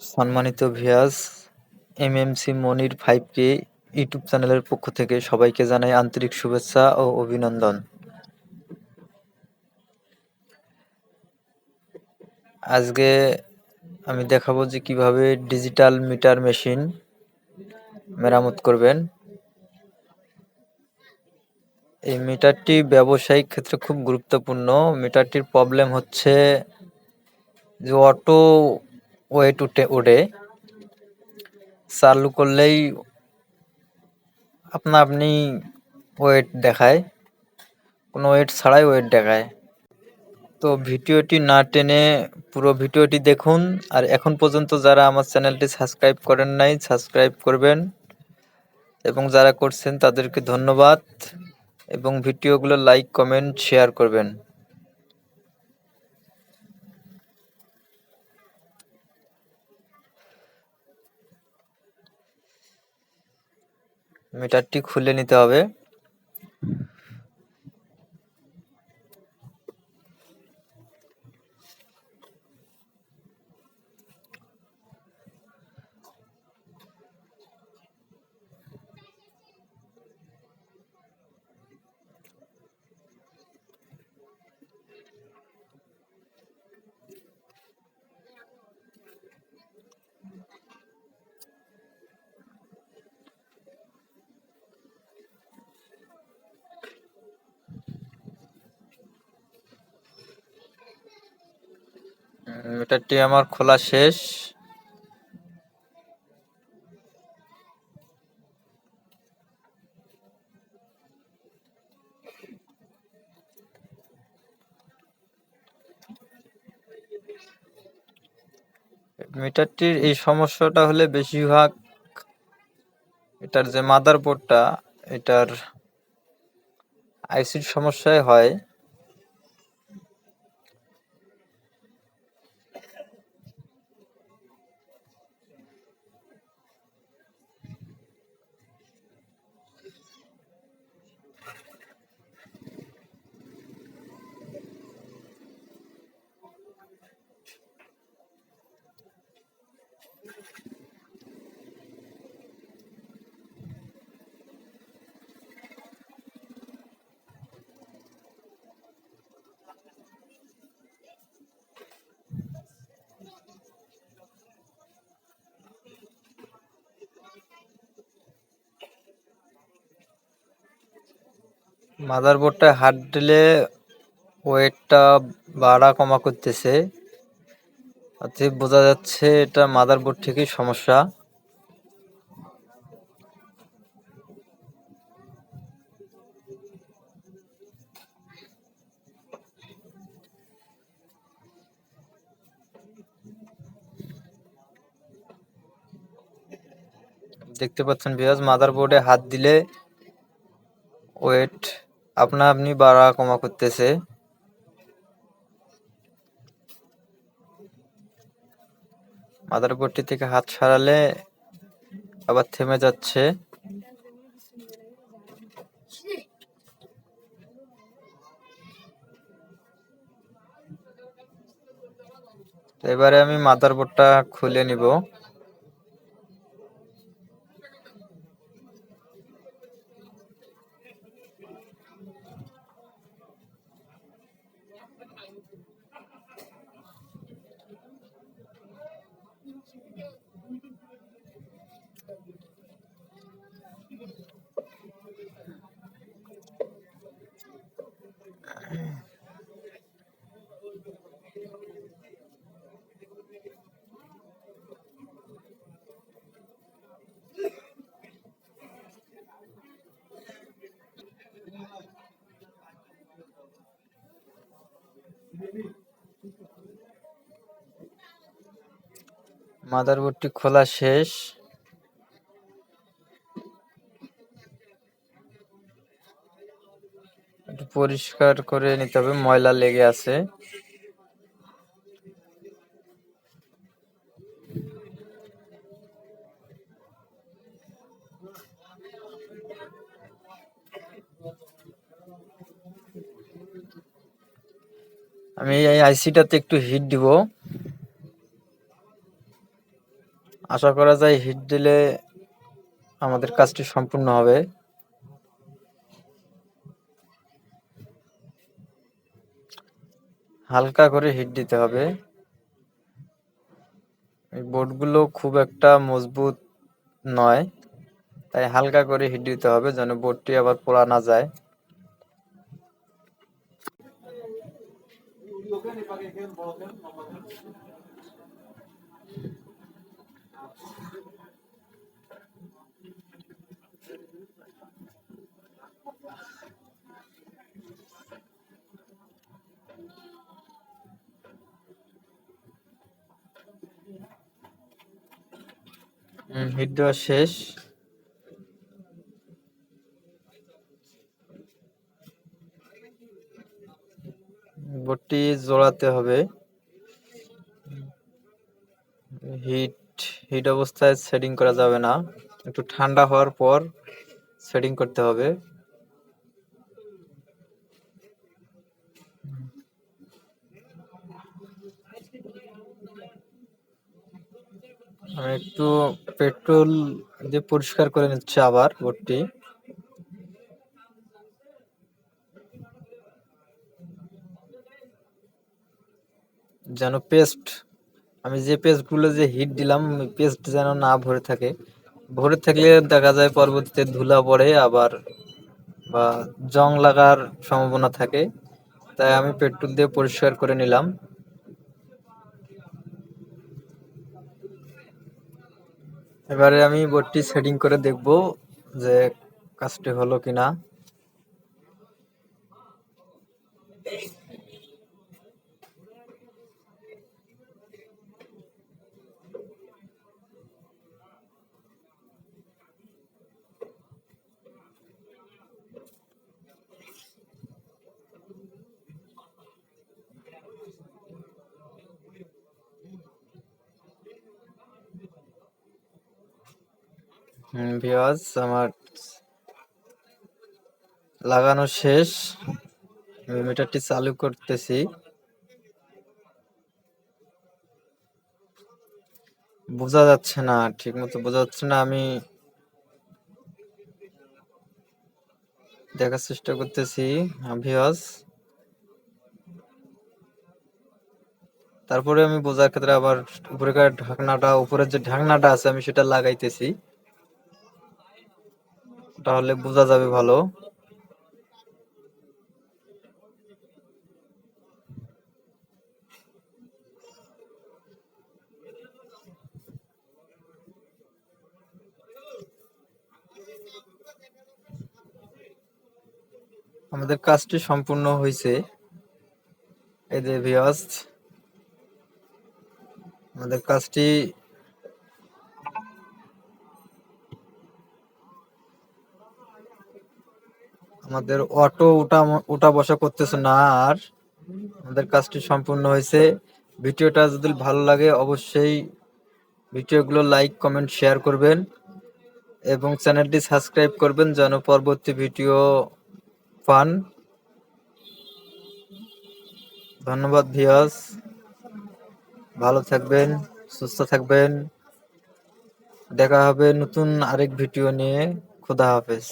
সম্মানিত viewers, MMC মনির 5K YouTube চ্যানেলের পক্ষ থেকে সবাইকে জানাই আন্তরিক শুভেচ্ছা ও অভিনন্দন। আজকে আমি দেখাবো যে কিভাবে ডিজিটাল মিটার মেশিন মেরামত করবেন। এই মিটারটি ব্যবসায়িক ক্ষেত্রে খুব গুরুত্বপূর্ণ। মিটারটির প্রবলেম হচ্ছে যে অটো ওয়েট ওঠে, চালু করলেই আপনি ওয়েট দেখায়, কোনো ওয়েট ছাড়াই ওয়েট দেখায়। তো ভিডিওটি না টেনে পুরো ভিডিওটি দেখুন। আর এখন পর্যন্ত যারা আমার চ্যানেলটি সাবস্ক্রাইব করেন নাই, সাবস্ক্রাইব করবেন, এবং যারা করছেন তাদেরকে ধন্যবাদ, এবং ভিডিওগুলো লাইক, কমেন্ট, শেয়ার করবেন। মিটারটি খুলে নিতে হবে। মিটারটি আমার খোলা শেষ। মিটারটির এই সমস্যাটা হলে বেশিরভাগ এটার যে মাদারবোর্ডটা, এটার আইসির সমস্যায় হয়। মাদারবোর্ডটায় হাত দিলে ওয়েটটা বাড়া কমা করতেছে, অতএব বোঝা যাচ্ছে এটা মাদারবোর্ড থেকেই সমস্যা। দেখতে পাচ্ছেন ভিউয়ার্স, মাদারবোর্ডে হাত দিলে ওয়েট আপনি বাড়া কমা করতেছে। মাদারবোর্ডটি থেকে হাত সরালে আবার থেমে যাচ্ছে। এবারে আমি মাদারবোর্ডটা খুলে নিব। মাদারবোর্ডটি খোলা শেষ। একটু পরিষ্কার করে নিতে হবে, ময়লা লেগে আছে। আমি এই আইসিটাতে একটু হিট দিব। আশা করা যায় হিট দিলে আমাদের কাজটি সম্পূর্ণ হবে। হালকা করে হিট দিতে হবে। এই বোর্ডগুলো খুব একটা মজবুত নয়, তাই হালকা করে হিট দিতে হবে যেন বোর্ডটি আবার পোড়া না যায়। হিট দেওয়া শেষ। বোর্ডটি জোড়াতে হবে। হিট অবস্থায় সেটিং করা যাবে না, একটু ঠান্ডা হওয়ার পর সেটিং করতে হবে। আমি একটু পেট্রোল দিয়ে পরিষ্কার করে নিচ্ছি আবার বোর্ডটি। যেন আমি যে পেস্টগুলো যে হিট দিলাম পেস্ট যেন না ভরে থাকে। ভরে থাকলে দেখা যায় পরবর্তীতে ধুলা পড়ে আবার বা জং লাগার সম্ভাবনা থাকে, তাই আমি পেট্রোল দিয়ে পরিষ্কার করে নিলাম। এবারে আমি বোর্ডটি সেটিং করে দেখব যে কাজটি হলো কিনা। ভিউয়ার্স, আমার লাগানো শেষ। আমি মিটারটি চালু করতেছি। বোঝা যাচ্ছে না, ঠিক মতো বোঝা যাচ্ছে না। আমি দেখার চেষ্টা করতেছি ভিউয়ার্স। তারপরে আমি বোঝার ক্ষেত্রে আবার উপরের যে ঢাকনাটা আছে আমি সেটা লাগাইতেছি, তাহলে বোঝা যাবে ভালো। আমাদের কাজটি সম্পূর্ণ হয়েছে। এই যে ভিউয়ার্স, আমাদের কাজটি আমাদের অটো উঠা বসা করতেছে না আর। আমাদের কাজটি সম্পূর্ণ হয়েছে। ভিডিওটা যদি ভালো লাগে অবশ্যই ভিডিওগুলো লাইক কমেন্ট শেয়ার করবেন এবং চ্যানেলটি সাবস্ক্রাইব করবেন যেন পরবর্তী ভিডিও পান। ধন্যবাদ ভিউয়ার্স, ভালো থাকবেন, সুস্থ থাকবেন। দেখা হবে নতুন আরেক ভিডিও নিয়ে। খোদা হাফেজ।